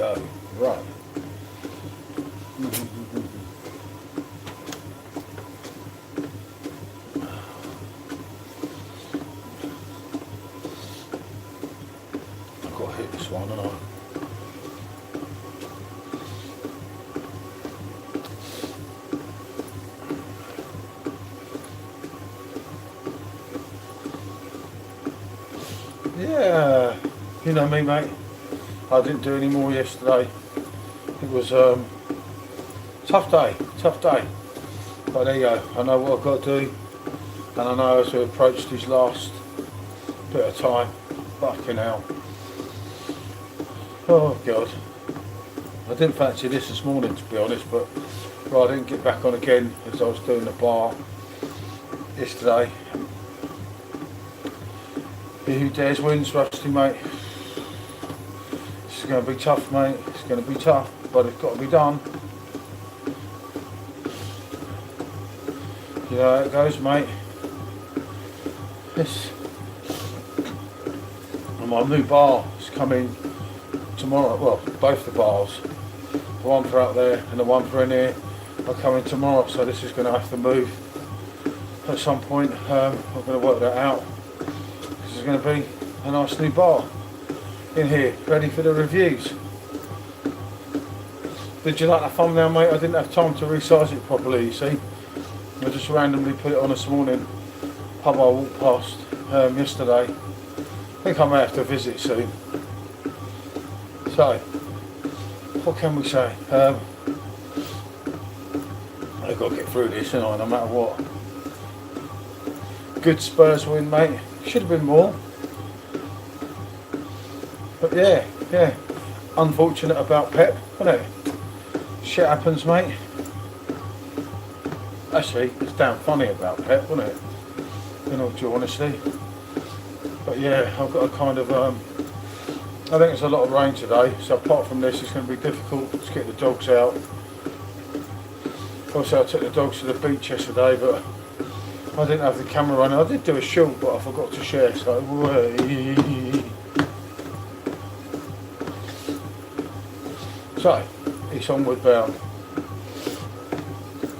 go. Right. I've got to hit this one, haven't I? Yeah, you know me, mate. I didn't do any more yesterday. It was tough day. But there you go. I know what I've got to do, and I know as we approach this last bit of time. Fucking hell. Oh God. I didn't fancy this morning, to be honest, but I didn't get back on again as I was doing the bar yesterday. He who dares wins, Rusty, mate. This is going to be tough, mate. It's going to be tough, but it's got to be done. You know how it goes, mate. This. And my new bar is coming tomorrow. Well, both the bars. The one for out there and the one for in here are coming tomorrow, so this is going to have to move at some point. I'm going to work that out. There's going to be a nice new bar in here, ready for the reviews. Did you like that thumbnail, mate? I didn't have time to resize it properly, you see. I just randomly put it on this morning. Pub I walked past yesterday. I think I may have to visit soon. So, what can we say? I've got to get through this, no matter what. Good Spurs win, mate. Should have been more. But yeah. Unfortunate about Pep, wasn't it? Shit happens, mate. Actually, it's damn funny about Pep, wasn't it? In all due honesty. But yeah, I've got a kind of I think it's a lot of rain today, so apart from this, it's going to be difficult to get the dogs out. Also, I took the dogs to the beach yesterday, but I didn't have the camera running. I did do a shoot, but I forgot to share, so it's onward bound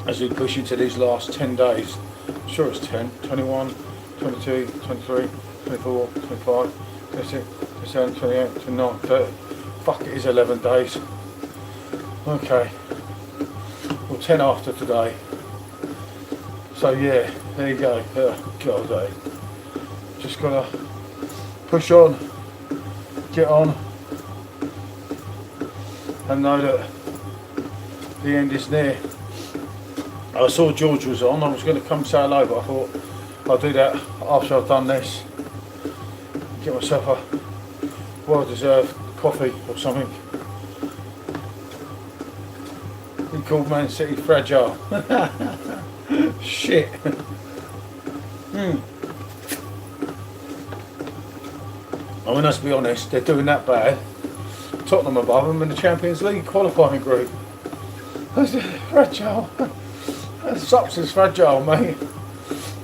as we push into these last 10 days. I'm sure it's 10, 21, 22, 23, 24, 25, 26, 27, 28, 29, 30. Fuck, it is 11 days. Okay. Well, 10 after today. So yeah, there you go. Oh, God, eh? Just gotta push on, get on, and know that the end is near. I saw George was on. I was going to come say hello, but I thought I'll do that after I've done this. Get myself a well-deserved coffee or something. He called Man City fragile. Shit. I mean, let's be honest, they're doing that bad. Tottenham above them in the Champions League qualifying group. Fragile. Sups is fragile, mate.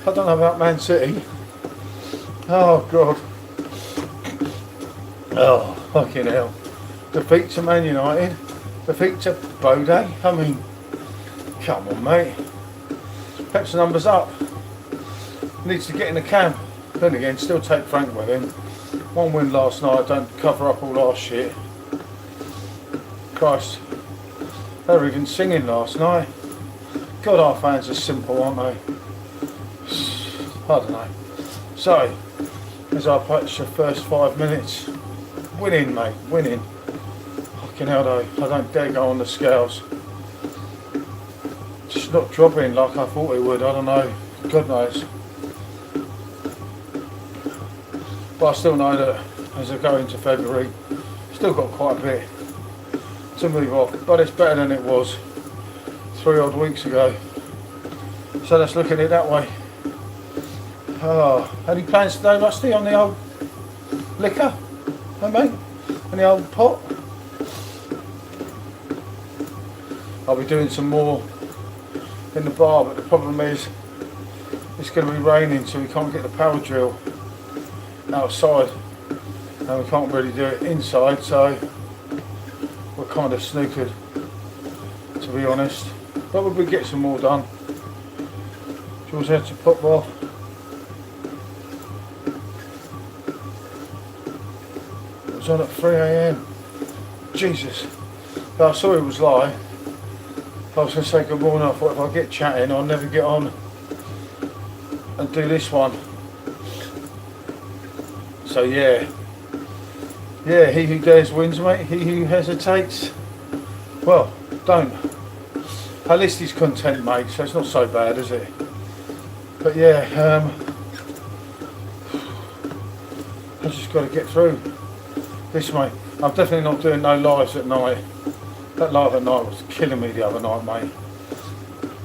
I don't know about Man City. Oh, God. Oh, fucking hell. Defeat to Man United. Defeat to Bode. I mean, come on, mate. Pep's numbers up. Needs to get in the camp. Then again, still take Frank with him. One win last night, don't cover up all our shit. Christ. They were even singing last night. God, our fans are simple, aren't they? I don't know. So, as I approach the first 5 minutes, winning, mate, winning. Fucking hell though, I don't dare go on the scales. Just not dropping like I thought it would, I don't know. God knows. But I still know that as I go into February, still got quite a bit to move off. But it's better than it was 3 odd weeks ago. So let's look at it that way. Oh, any plans today, Rusty, on the old liquor? Hey, mate? On the old pot? I'll be doing some more in the bar, but the problem is it's going to be raining, so we can't get the power drill outside and we can't really do it inside, so kind of snookered, to be honest. But we'll get some more done. Jules had to pop off. It was on at 3 AM. Jesus. But I saw it was live. I was going to say good morning. I thought if I get chatting, I'll never get on and do this one. So yeah. Yeah, he who dares wins, mate. He who hesitates, well, don't. At least he's content, mate, so it's not so bad, is it? But yeah, I just got to get through this, mate. I'm definitely not doing no lives at night. That live at night was killing me the other night, mate.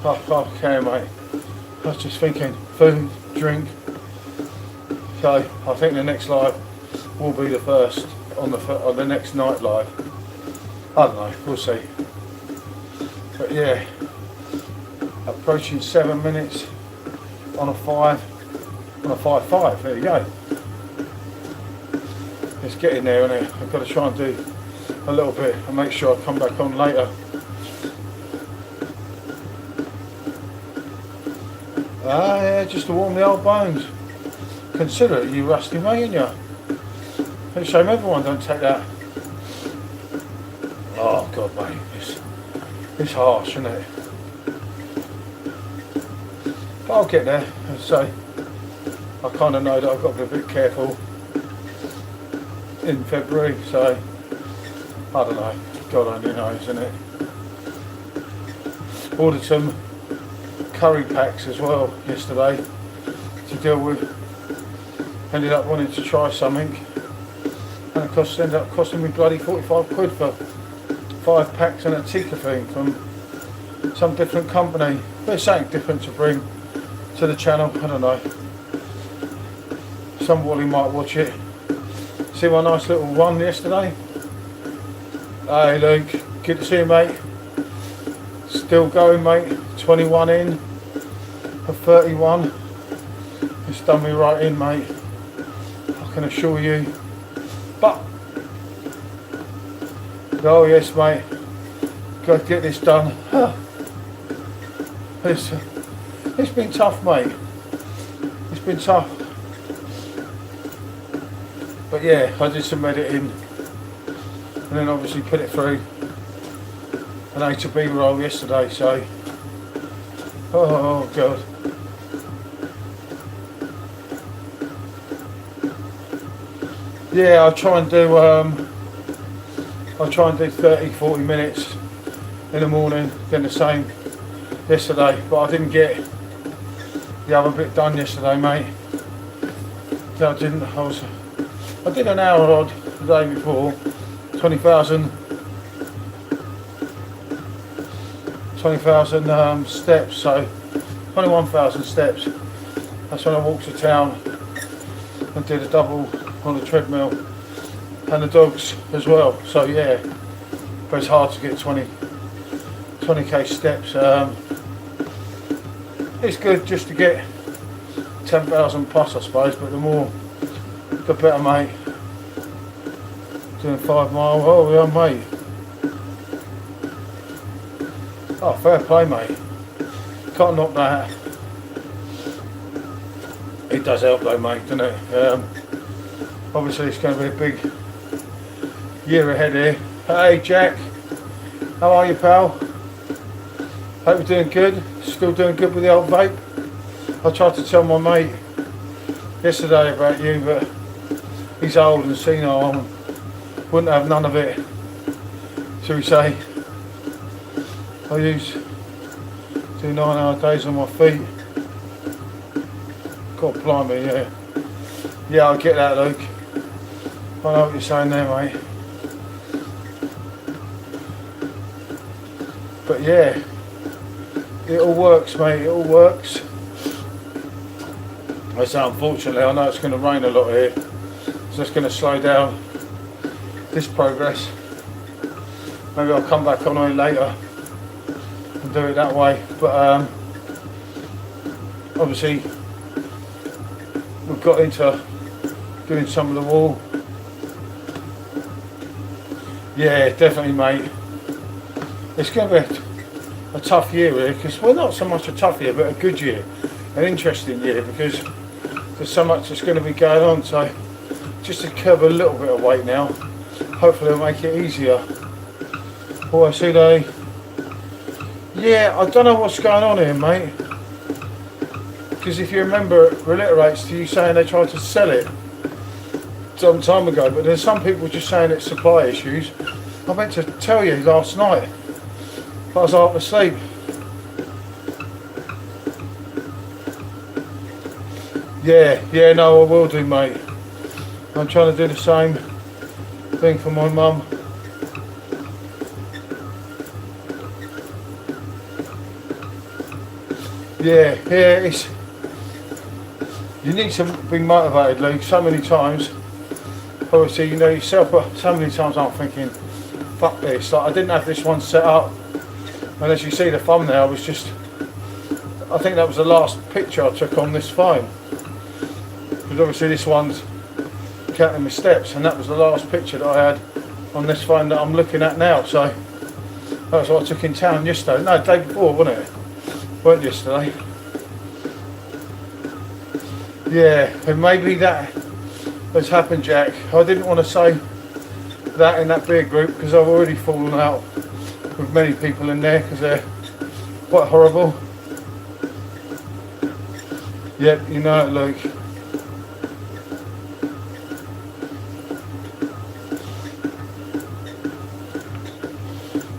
Okay, mate. I was just thinking, food, drink. So I think the next live will be the first on the next night live. I don't know, we'll see. But yeah, approaching 7 minutes on a 5.5. There you go. It's getting there, isn't it? I've got to try and do a little bit and make sure I come back on later. Ah, yeah, just to warm the old bones. Consider it, you rusty mate, ain't you? It's a shame everyone don't take that. Oh God, mate, it's harsh, isn't it? But I'll get there. As I say, I kind of know that I've got to be a bit careful in February, so I don't know. God only knows, isn't it? Ordered some curry packs as well yesterday to deal with. Ended up wanting to try something, and it ended up costing me bloody 45 quid for 5 packs and a tikka thing from some different company. But it's something different to bring to the channel. I don't know. Somebody might watch it. See my nice little run yesterday? Hey Luke, good to see you, mate. Still going, mate. 21 in of 31. It's done me right in, mate. I can assure you. But oh yes, mate. Got to get this done. It's been tough, mate. It's been tough. But yeah, I did some editing and then obviously put it through an A to B roll yesterday, so oh God. Yeah, I'll try and do 30-40 minutes in the morning, then the same yesterday, but I didn't get the other bit done yesterday, mate. No, I didn't. I did an hour odd the day before, 20,000 steps, so 21,000 steps. That's when I walked to town and did a double on the treadmill and the dogs as well. So yeah, but it's hard to get 20k steps. It's good just to get 10,000 plus, I suppose, but the more the better, mate. Doing 5 miles, oh yeah, mate. Oh, fair play, mate. Can't knock that. It does help though, mate, doesn't it? Obviously it's going to be a big year ahead here. Hey Jack, how are you, pal? Hope you're doing good. Still doing good with the old vape. I tried to tell my mate yesterday about you, but he's old and senile and wouldn't have none of it, shall we say. I do 9-hour days on my feet. God blimey, yeah. Yeah, I get that, Luke. I know what you're saying there, mate. But yeah, it all works, mate, it all works. I say, unfortunately, I know it's going to rain a lot here, so it's going to slow down this progress. Maybe I'll come back on it later and do it that way, but obviously we've got into doing some of the wall Yeah, definitely, mate. It's going to be a tough year here, because we're not so much a tough year, but a good year, an interesting year, because there's so much that's going to be going on. So just to curb a little bit of weight now, hopefully it'll make it easier. Oh, I see they. Yeah, I don't know what's going on here, mate. Because if you remember, it reiterates to you saying they tried to sell it some time ago, but there's some people just saying it's supply issues. I meant to tell you last night, but I was half asleep. Yeah, no, I will do, mate. I'm trying to do the same thing for my mum. Yeah, it's. You need to be motivated, Luke, so many times. Obviously, you know yourself, but so many times I'm thinking, fuck this. Like, I didn't have this one set up. And as you see the thumbnail, was just. I think that was the last picture I took on this phone. Because obviously this one's counting my steps, and that was the last picture that I had on this phone that I'm looking at now. So that's what I took in town yesterday. No, the day before, wasn't it? Weren't yesterday. Yeah, and maybe that has happened, Jack. I didn't want to say that in that beer group because I've already fallen out with many people in there because they're quite horrible. Yep, you know it, Luke.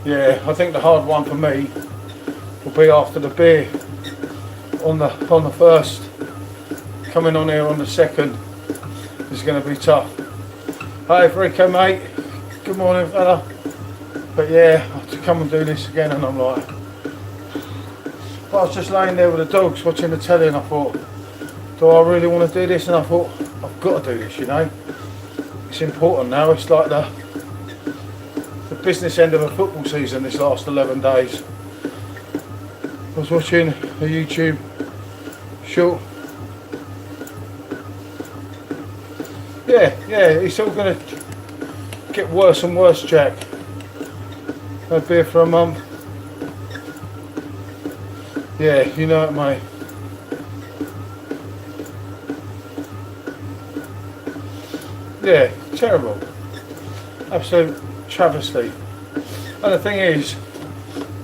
Yeah, I think the hard one for me will be after the beer on the first. Coming on here on the second is going to be tough. Hey Rico, mate. Good morning, fella. But yeah, I have to come and do this again, and I'm like, but I was just laying there with the dogs watching the telly, and I thought, do I really want to do this? And I thought, I've got to do this, you know. It's important now. It's like the business end of a football season this last 11 days. I was watching a YouTube short. Yeah, it's all going to get worse and worse, Jack. No beer for a month. Yeah, you know it, mate. Yeah, terrible. Absolute travesty. And the thing is,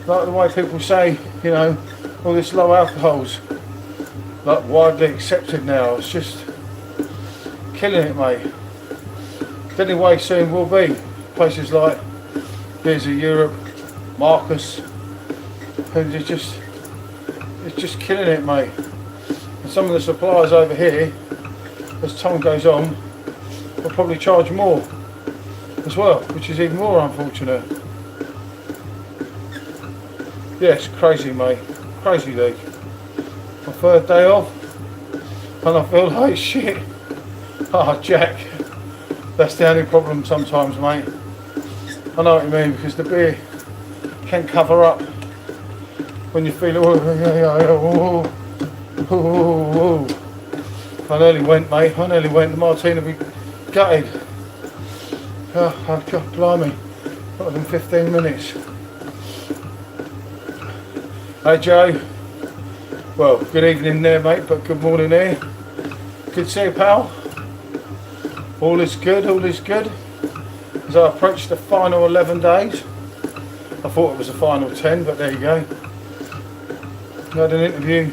like the way people say, you know, all this low alcohol's like widely accepted now. It's just killing it, mate. The only way soon will be places like Beers of Europe, Marcus, and it's just killing it, mate. And some of the suppliers over here, as time goes on, will probably charge more as well, which is even more unfortunate. Yeah, it's crazy, mate. Crazy, Luke. My third day off, and I feel like shit. Oh, Jack, that's the only problem sometimes, mate. I know what you mean, because the beer can cover up when you feel, I nearly went, mate. I nearly went. The martini would be gutted. Oh, God, blimey. Not even 15 minutes. Hey, Joe. Well, good evening there, mate, but good morning there. Good to see you, pal. All is good, all is good. As I approach the final 11 days. I thought it was the final 10, but there you go. I had an interview.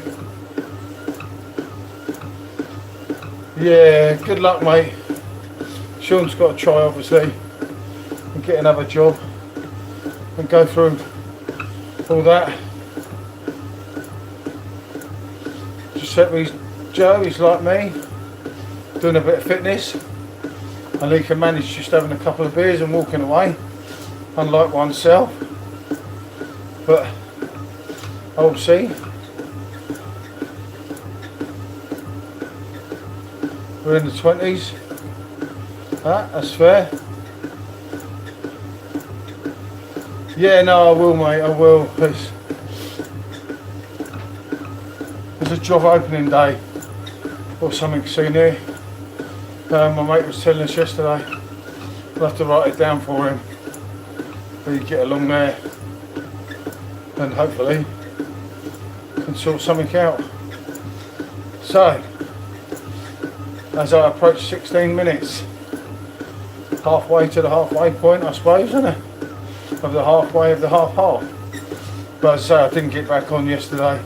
Yeah, good luck, mate. Sean's got to try, obviously, and get another job and go through all that. Giuseppe's Joe, he's like me, doing a bit of fitness, and he can manage just having a couple of beers and walking away, unlike oneself. But I'll see. We're in the 20s. That's fair. Yeah, no, I will, mate. I will. There's a job opening day or something soon here. My mate was telling us yesterday. We'll have to write it down for him. hopefully get along there and hopefully can sort something out. So, as I approach 16 minutes, halfway to the halfway point, I suppose, isn't it? Of the halfway of the half. But as I say, I didn't get back on yesterday.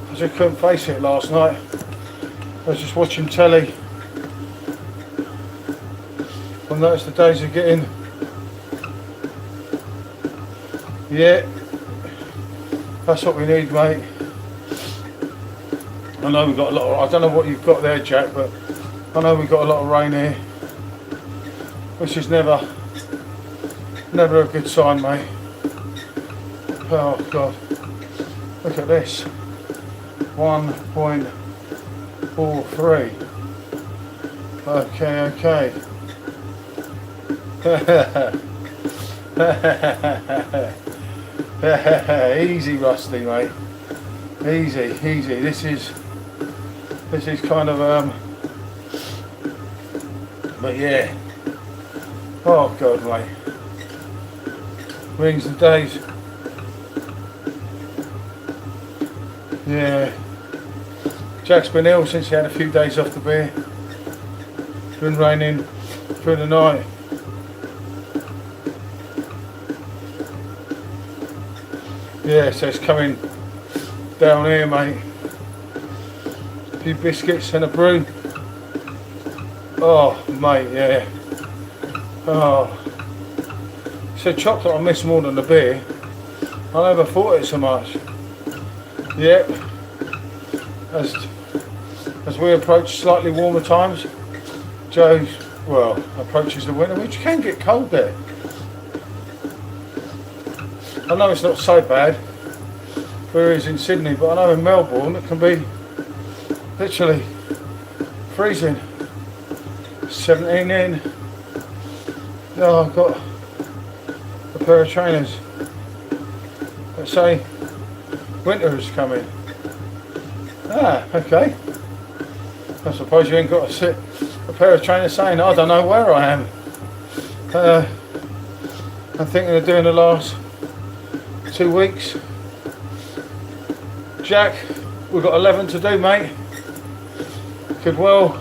I just couldn't face it last night. I was just watching telly. I noticed the days are getting, yeah, that's what we need, mate. I know we've got a lot of, I don't know what you've got there, Jack, but I know we've got a lot of rain here, which is never a good sign, mate. Oh God, look at this, 1.43. Okay. Easy, Rusty, mate. Easy. This is kind of but yeah. Oh God, mate. Rings and days. Yeah. Jack's been ill since he had a few days off the beer. It's been raining through the night. Yeah, so it's coming down here, mate. A few biscuits and a brew. Oh, mate, yeah. Oh. So chocolate I miss more than the beer. I never thought it so much. Yep. As we approach slightly warmer times, Joe, well, approaches the winter, which can get cold there. I know it's not so bad where he is in Sydney, but I know in Melbourne it can be literally freezing. 17 in. Oh, I've got a pair of trainers that say winter is coming. Ah, okay. I suppose you ain't got to sit a pair of trainers saying I don't know where I am. I'm thinking of doing the last 2 weeks. Jack, we've got 11 to do, mate. Could well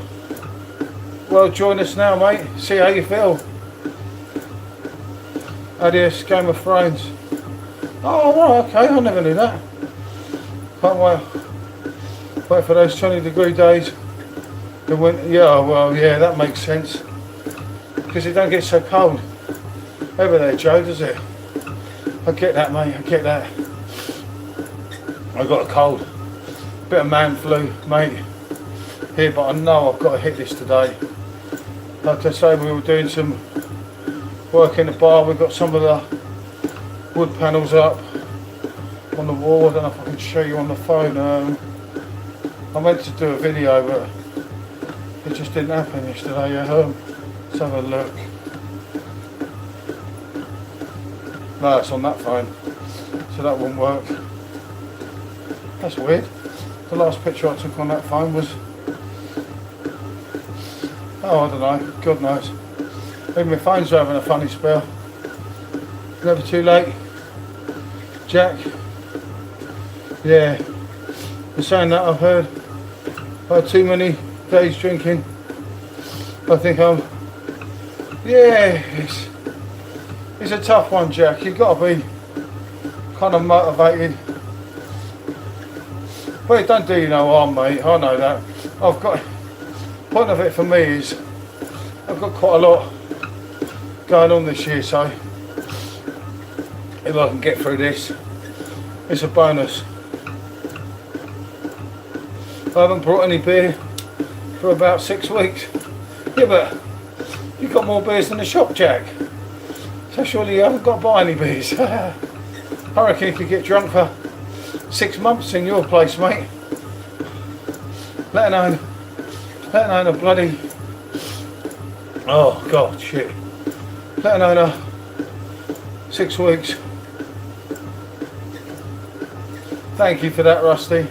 join us now, mate. See how you feel. Adios, Game of Thrones. Oh, right, okay, I never knew that. Can't wait for those 20-degree days. The winter, yeah, well, yeah, that makes sense. Because it don't get so cold over there, Joe, does it? I get that, mate, I get that. I got a cold. Bit of man flu, mate, here, but I know I've got to hit this today. Like I say, we were doing some work in the bar. We've got some of the wood panels up on the wall. I don't know if I can show you on the phone. I meant to do a video, but it just didn't happen yesterday. Let's have a look. No, it's on that phone, so that won't work. That's weird. The last picture I took on that phone was, oh, I don't know, God knows. Even my phone's having a funny spell. Never too late. Jack. Yeah. For saying that, I've heard too many days drinking. I think yeah, it's a tough one, Jack. You've got to be kind of motivated. But it don't do you no harm, mate. I know that. Point of it for me is I've got quite a lot going on this year, so if I can get through this, it's a bonus. I haven't brought any beer for about 6 weeks. Yeah, but you've got more beers than the shop, Jack. So surely you haven't got to buy any beers. I reckon you could get drunk for 6 months in your place, mate. Let alone a bloody, oh God, shit. Let alone 6 weeks. Thank you for that, Rusty.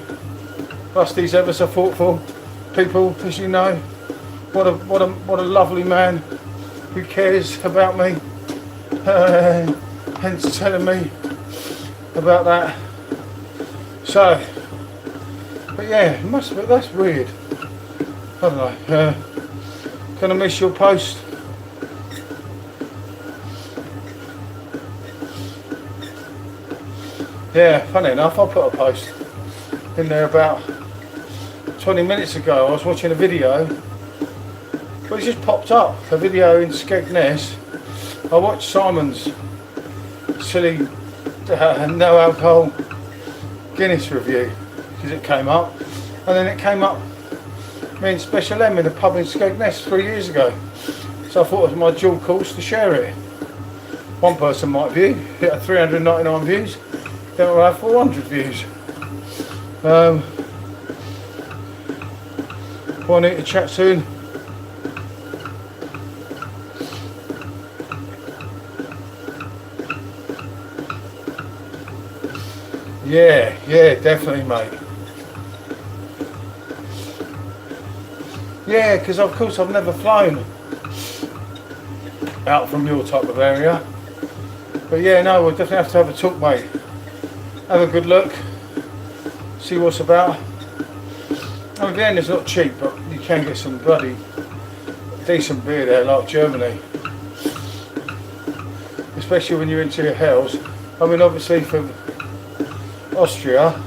Rusty's ever so thoughtful. People, as you know, what a lovely man who cares about me. hence telling me about that. So, but yeah, it must be, that's weird. I don't know. Gonna miss your post. Yeah, funny enough, I put a post in there about 20 minutes ago. I was watching a video, but it just popped up, a video in Skegness. I watched Simon's silly no alcohol Guinness review, because it came up, and then it came up me and Special M in a pub in Skegness 3 years ago. So I thought it was my dual course to share it. One person might view, it had 399 views, then we'll have 400 views. We'll need to chat soon. Yeah, definitely, mate. Yeah, because of course I've never flown out from your type of area. But yeah, no, we'll definitely have to have a talk, mate. Have a good look, see what's about. I mean, Vienna's not cheap, but you can get some bloody decent beer there, like Germany. Especially when you're into your hells. I mean, obviously for Austria,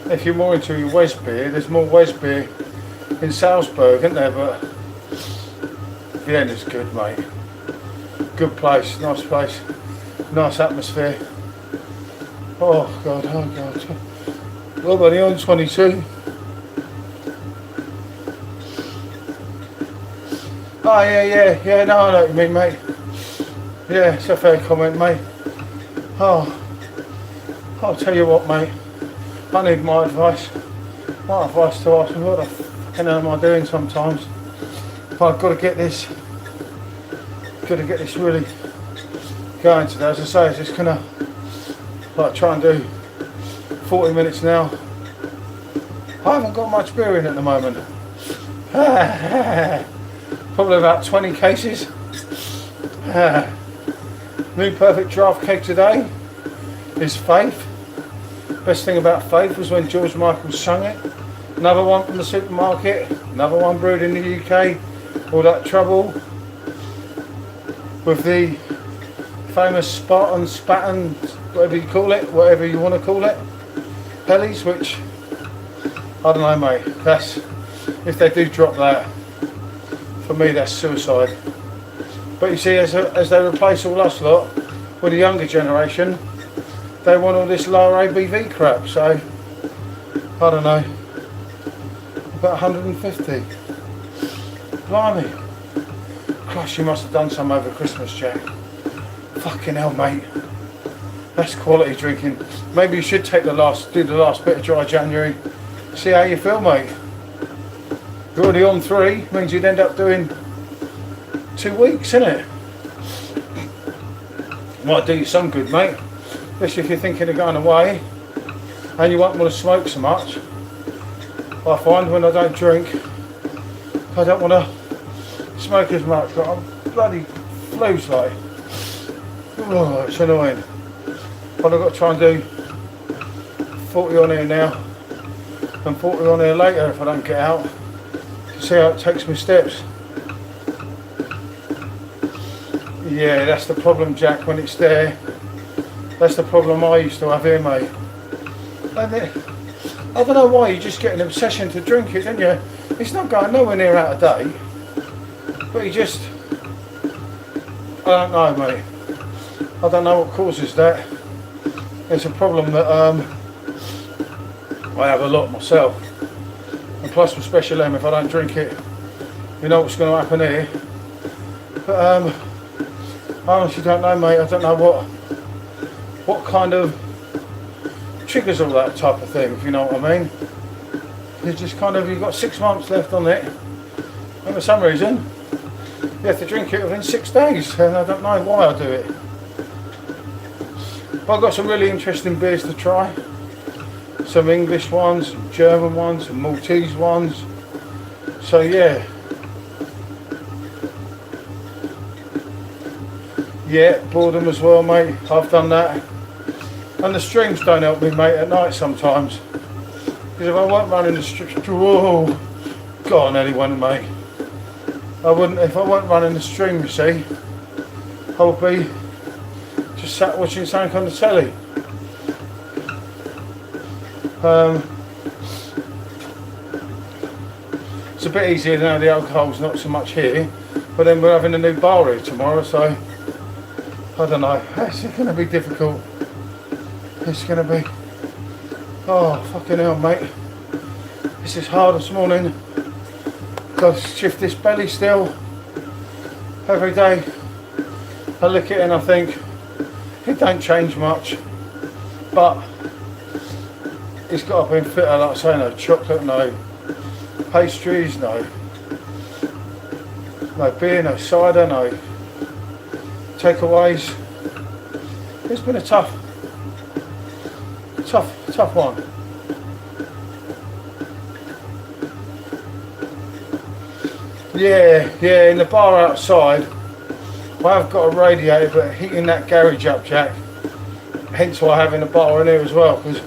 if you're more into your West beer, there's more West beer in Salzburg, isn't there? But Vienna's good, mate. Good place, nice atmosphere. Oh God. Well, buddy, on 22. Oh yeah, no, I know what you mean, mate. Yeah, it's a fair comment, mate. Oh, I'll tell you what, mate. I need my advice. My advice to ask me, what the fucking hell am I doing sometimes? But I've got to get this really going today. As I say, it's just gonna like try and do 40 minutes now. I haven't got much beer in at the moment. Probably about 20 cases. New perfect draft keg today is Faith. Best thing about Faith was when George Michael sung it. Another one from the supermarket, another one brewed in the UK. All that trouble with the famous Spatten, whatever you call it, whatever you want to call it, Hellies, which, I don't know, mate, that's, if they do drop that, for me that's suicide. But you see, as they replace all us lot with the younger generation, they want all this lower ABV crap, so, I don't know, about 150. Blimey. Gosh, you must have done some over Christmas, Jack. Fucking hell, mate. That's quality drinking. Maybe you should do the last bit of dry January. See how you feel, mate. You're already on 3, means you'd end up doing 2 weeks, innit? Might do you some good, mate. Especially if you're thinking of going away and you won't want to smoke so much. I find when I don't drink, I don't want to smoke as much, but I'm bloody flues like. Oh, it's annoying. But I've got to try and do 40 on here now and 40 on here later if I don't get out, to see how it takes me steps. Yeah, that's the problem, Jack, when it's there. That's the problem I used to have here, mate. I don't know why, you just get an obsession to drink it, don't you? It's not going nowhere near out of date, but you just, I don't know, mate. I don't know what causes that. It's a problem that I have a lot myself. And plus with Special M, if I don't drink it, you know what's going to happen here. But I honestly don't know, mate. I don't know what kind of triggers all that type of thing, if you know what I mean. It's just kind of, you've got 6 months left on it, and for some reason you have to drink it within 6 days, and I don't know why I do it. But I've got some really interesting beers to try. Some English ones, some German ones, some Maltese ones. So yeah. Yeah, boredom as well, mate. I've done that. And the streams don't help me, mate, at night sometimes. Because if I weren't running the stream, oh, go on, anyone, mate. I wouldn't, if I weren't running the stream, you see, I would be just sat watching something on the telly. It's a bit easier now, the alcohol's not so much here, but then we're having a new bar here tomorrow, so I don't know, it's going to be difficult. It's going to be, oh fucking hell, mate, this is hard this morning. Got to shift this belly still every day. I look at it and I think it don't change much, but it's got to be fitter, like I say, no chocolate, no pastries, no beer, no cider, no takeaways. It's been a tough one. Yeah, in the bar outside, I have got a radiator, but heating that garage up, Jack. Hence why I'm having a bar in here as well, because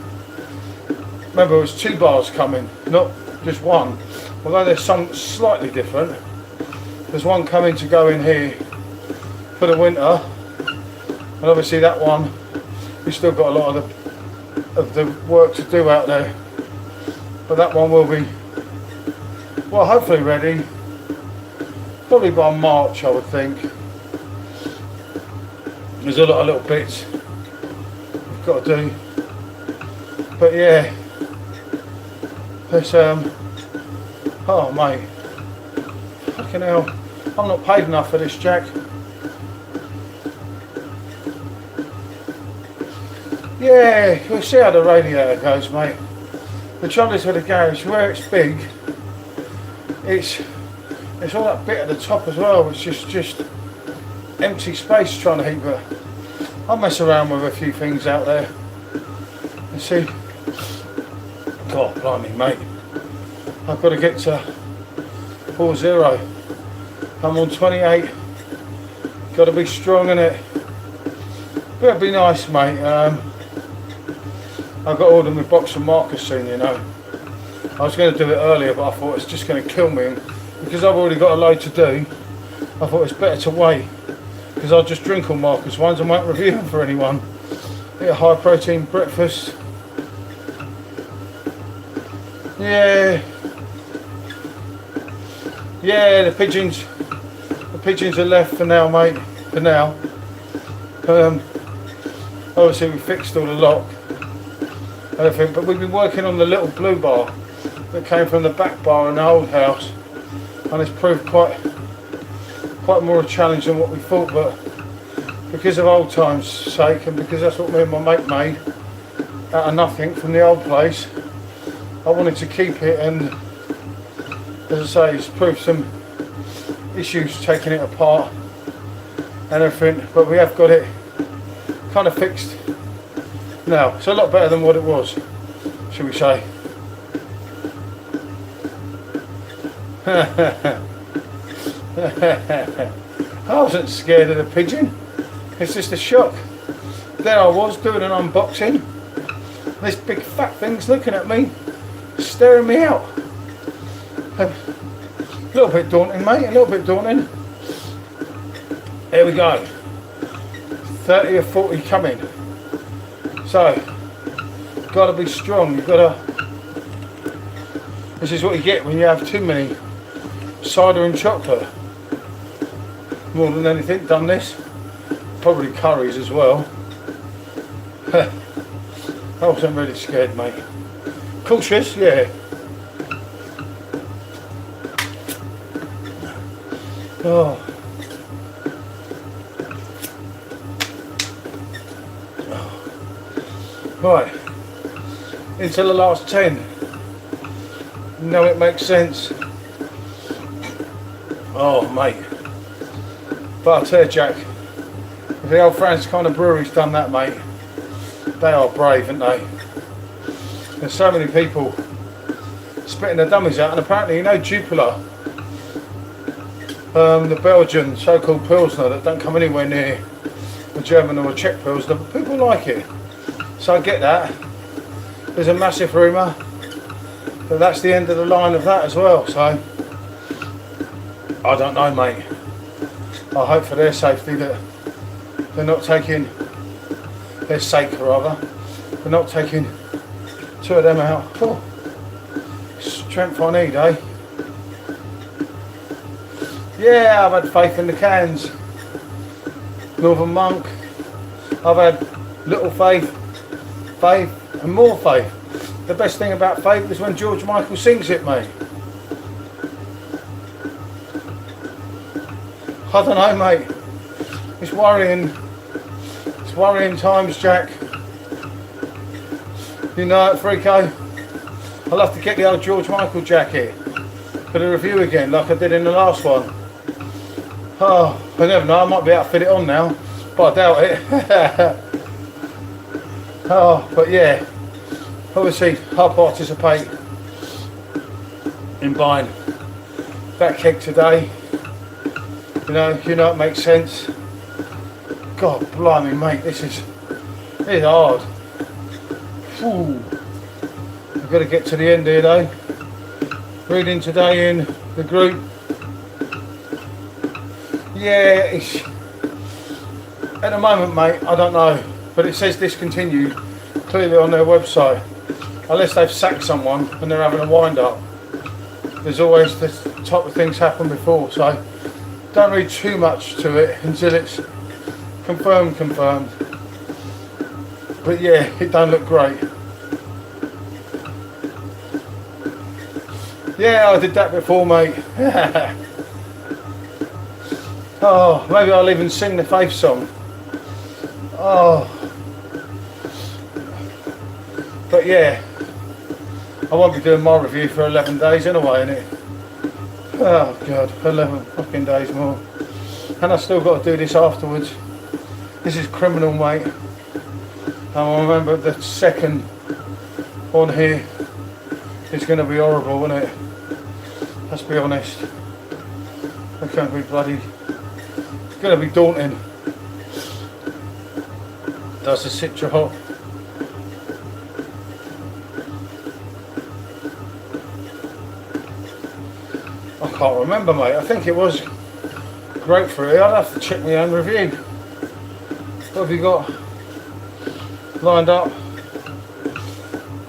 remember there was 2 bars coming, not just one. Although there's some slightly different. There's one coming to go in here for the winter, and obviously that one, we've still got a lot of the work to do out there. But that one will be, well, hopefully ready. Probably by March, I would think. There's a lot of little bits we've got to do, but yeah, it's oh mate, fucking hell, I'm not paid enough for this, Jack. Yeah, we'll see how the radiator goes, mate. The trouble is with the garage, where it's big, it's all that bit at the top as well, it's just empty space trying to heat, but I'll mess around with a few things out there and see. God blimey, mate, I've got to get to 4-0. I'm on 28, got to be strong in it. But it'd be nice, mate. I've got to order my box of markers soon, you know. I was going to do it earlier, but I thought it's just going to kill me. Because I've already got a load to do, I thought it's better to wait. Because I'll just drink all markers ones and won't review them for anyone. Eat a high protein breakfast. Yeah, the pigeons are left for now, mate. For now. Obviously we fixed all the lock, everything, but we've been working on the little blue bar that came from the back bar in the old house, and it's proved quite more a challenge than what we thought. But because of old times' sake, and because that's what me and my mate made out of nothing from the old place, I wanted to keep it, and as I say, it's proved some issues taking it apart and everything, but we have got it kind of fixed now. It's a lot better than what it was, shall we say. I wasn't scared of the pigeon, it's just a shock. There I was doing an unboxing, this big fat thing's looking at me, staring me out. A little bit daunting, mate, a little bit daunting. Here we go, 30 or 40 coming. So, gotta be strong, you've gotta, this is what you get when you have too many cider and chocolate. More than anything, done this. Probably curries as well. I wasn't really scared, mate. Cautious, yeah. Oh. Right, into the last 10. No, it makes sense. Oh, mate. But I tell you, Jack, if the old France kind of brewery's done that, mate, they are brave, aren't they? There's so many people spitting their dummies out, and apparently, you know, Jupiler, the Belgian so-called Pilsner that don't come anywhere near a German or a Czech Pilsner, but people like it. So I get that. There's a massive rumour that that's the end of the line of that as well, so I don't know, mate. I hope for their safety that they're not taking, their sake rather, they're not taking two of them out. Oh, strength I need, eh? Yeah, I've had faith in the cans. Northern Monk, I've had little faith, and more faith. The best thing about faith is when George Michael sings it, mate. I don't know, mate. It's worrying times, Jack. You know it, Frico. I'll have to get the old George Michael jacket for the review again, like I did in the last one. Oh, I never know, I might be able to fit it on now, but I doubt it. Oh, but yeah, obviously I'll participate in buying that keg today. You know it makes sense. God blimey, mate, this is hard. Ooh. I've got to get to the end here though. Reading today in the group. Yeah, it's, at the moment, mate, I don't know, but it says discontinued clearly on their website, unless they've sacked someone and they're having a wind up. There's always this type of things happen before, so don't read too much to it until it's confirmed. But yeah, it don't look great. Yeah, I did that before, mate. Oh, maybe I'll even sing the Faith song. Oh. But yeah, I won't be doing my review for 11 days anyway, innit? Oh God, 11 fucking days more. And I still got to do this afterwards. This is criminal, mate. And I remember the second one here is going to be horrible, isn't it? Let's be honest. It's going to be bloody... It's going to be daunting. That's a Citra hop. I can't remember, mate. I think it was grapefruit. I'd have to check my own review. What have you got lined up?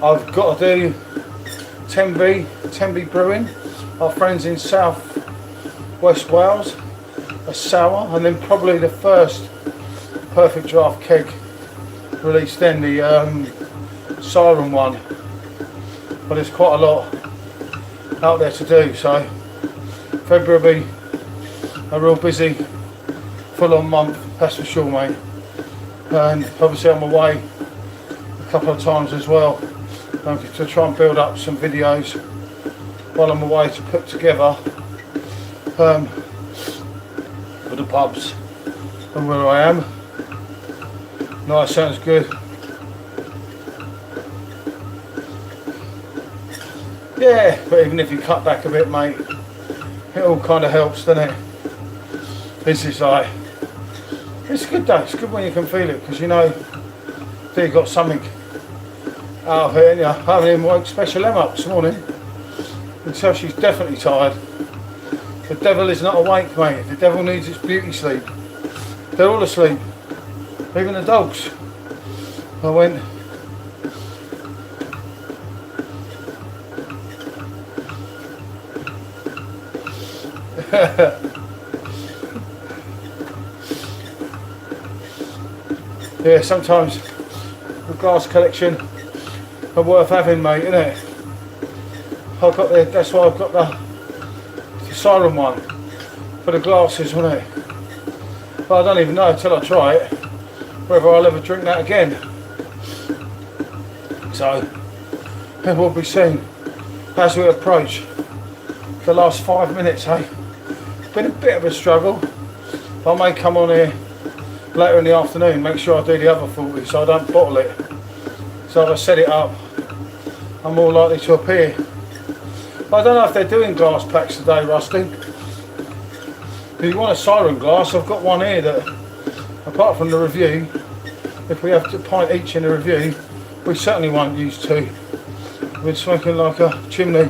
I've got to do Tenby Brewing, our friends in South West Wales, a sour, and then probably the first Perfect Draft keg released then, the Siren one. But there's quite a lot out there to do, so February will be a real busy, full-on month, that's for sure, mate. And obviously I'm away a couple of times as well, to try and build up some videos while I'm away to put together for the pubs and where I am. Nice, sounds good. Yeah, but even if you cut back a bit, mate, it all kind of helps, doesn't it? This is like, it's good though, it's good when you can feel it, because you know that you've got something out here. And I haven't even woke Special M up this morning. You can tell she's definitely tired. The devil is not awake, mate. The devil needs its beauty sleep. They're all asleep, even the dogs. I went, yeah, sometimes the glass collection are worth having, mate, isn't it? I've got the, that's why I've got the Siren one for the glasses, wasn't it? But I don't even know until I try it whether I'll ever drink that again. So it will be seen as we approach the last 5 minutes, eh? Been a bit of a struggle. I may come on here later in the afternoon, make sure I do the other 40 so I don't bottle it. So if I set it up, I'm more likely to appear. But I don't know if they're doing glass packs today, Rusty. If you want a Siren glass, I've got one here that apart from the review, if we have a pint each in a review, we certainly won't use 2. We've been smoking like a chimney.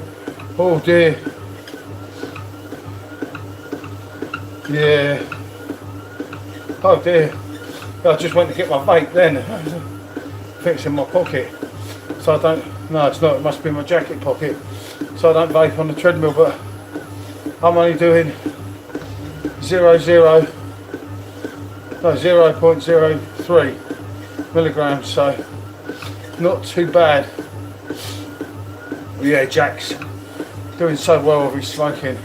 Oh dear. Yeah. Oh dear. I just went to get my vape then. I think it's in my pocket. So I don't, no it's not, it must be in my jacket pocket. So I don't vape on the treadmill, but I'm only doing 0.03 milligrams, so not too bad. Yeah, Jack's doing so well with his smoking.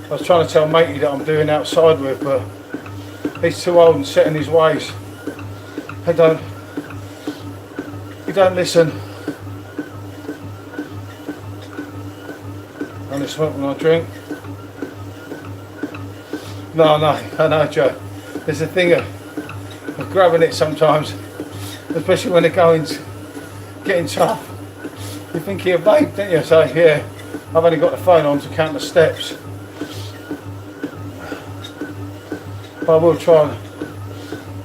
I was trying to tell matey that I'm doing outside with, but he's too old and set in his ways. He don't listen. I only smoke when I drink. No, I know, Joe. There's a thing of grabbing it sometimes, especially when the going's getting tough. You think you're vape, don't you? So yeah, I've only got the phone on to count the steps. But I will try and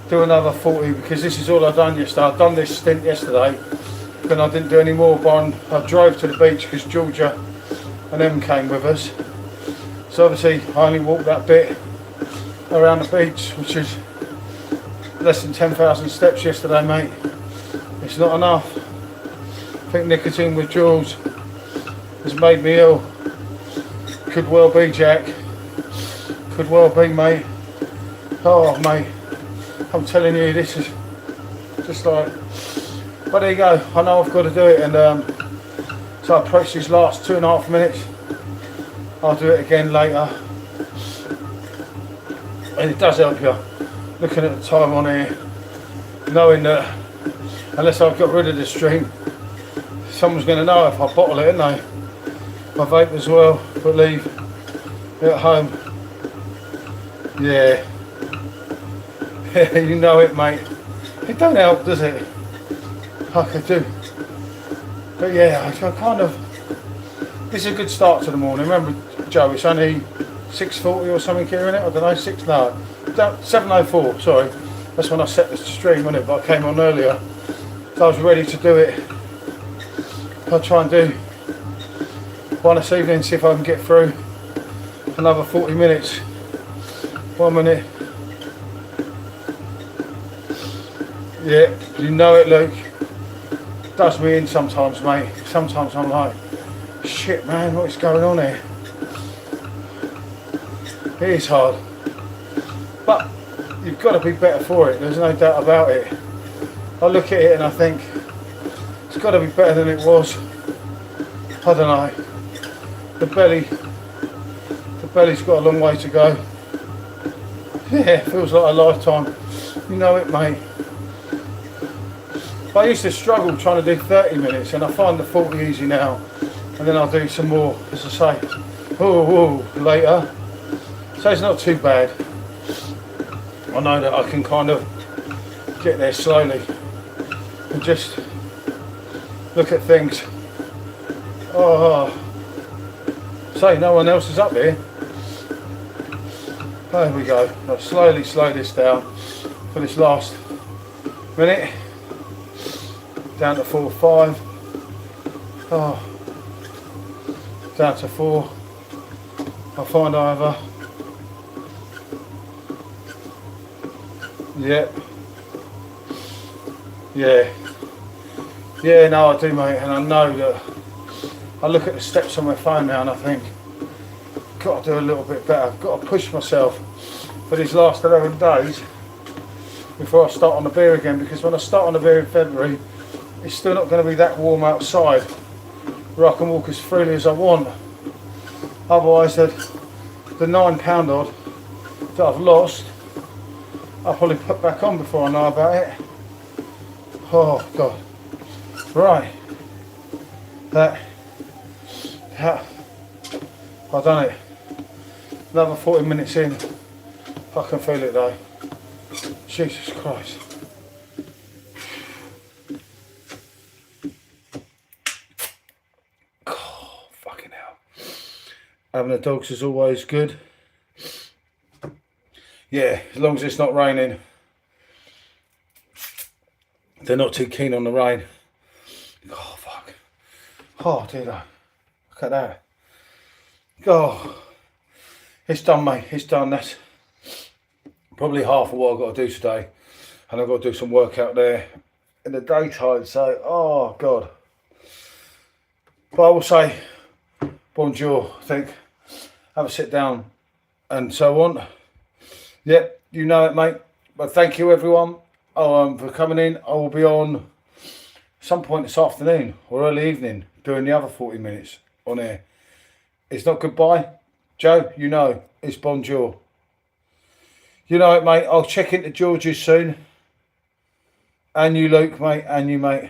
do another 40 because this is all I've done yesterday. I've done this stint yesterday, then I didn't do any more. But I drove to the beach because Georgia and them came with us. So obviously I only walked that bit around the beach, which is less than 10,000 steps yesterday, mate. It's not enough. I think nicotine withdrawals has made me ill. Could well be, Jack. Could well be, mate. Oh, mate. I'm telling you, this is just like... But there you go. I know I've got to do it. And so I approach these last 2.5 minutes. I'll do it again later. And it does help you. Looking at the time on here. Knowing that unless I've got rid of the stream, someone's going to know if I bottle it, isn't they? My vape as well, but leave it at home. Yeah. You know it, mate. It don't help, does it? Like I do. But yeah, I kind of... This is a good start to the morning. Remember, Joe, it's only 6:40 or something here in it. I don't know, 7:04, sorry. That's when I set the stream on it, but I came on earlier. So I was ready to do it. I'll try and do one this evening, see if I can get through another 40 minutes. 1 minute. Yeah, you know it, Luke. Does me in sometimes, mate. Sometimes I'm like, shit, man, what is going on here? It is hard. But you've got to be better for it, there's no doubt about it. I look at it and I think, it's got to be better than it was. I don't know. The belly's got a long way to go. Yeah, it feels like a lifetime. You know it, mate. But I used to struggle trying to do 30 minutes and I find the 40 easy now. And then I'll do some more, as I say, later. So it's not too bad. I know that I can kind of get there slowly and just look at things. Oh, say no one else is up here. There we go. I'll slowly slow this down for this last minute. Down to 4.5. Oh, down to 4. I'll find either. Yep. Yeah. Yeah, no, I do, mate, and I know that. I look at the steps on my phone now and I think, got to do a little bit better. I've got to push myself for these last 11 days before I start on the beer again, because when I start on the beer in February, it's still not going to be that warm outside where I can walk as freely as I want. Otherwise, the £9 odd that I've lost, I'll probably put back on before I know about it. Oh, God. Right. I've done it. Another 40 minutes in. I can feel it though. Jesus Christ. Oh, fucking hell. Having the dogs is always good. Yeah, as long as it's not raining. they're not too keen on the rain. Oh, fuck. Oh, dear. Look at that. Oh, it's done, mate. It's done. That's probably half of what I've got to do today. And I've got to do some work out there in the daytime. So, oh, God. But I will say, bonjour, I think. Have a sit down and so on. Yep, you know it, mate. But thank you, everyone, for coming in. I will be on some point this afternoon or early evening doing the other 40 minutes on air. It's not goodbye. Joe, you know, it's bonjour. You know it, mate. I'll check into George's soon. And you, Luke, mate. And you, mate.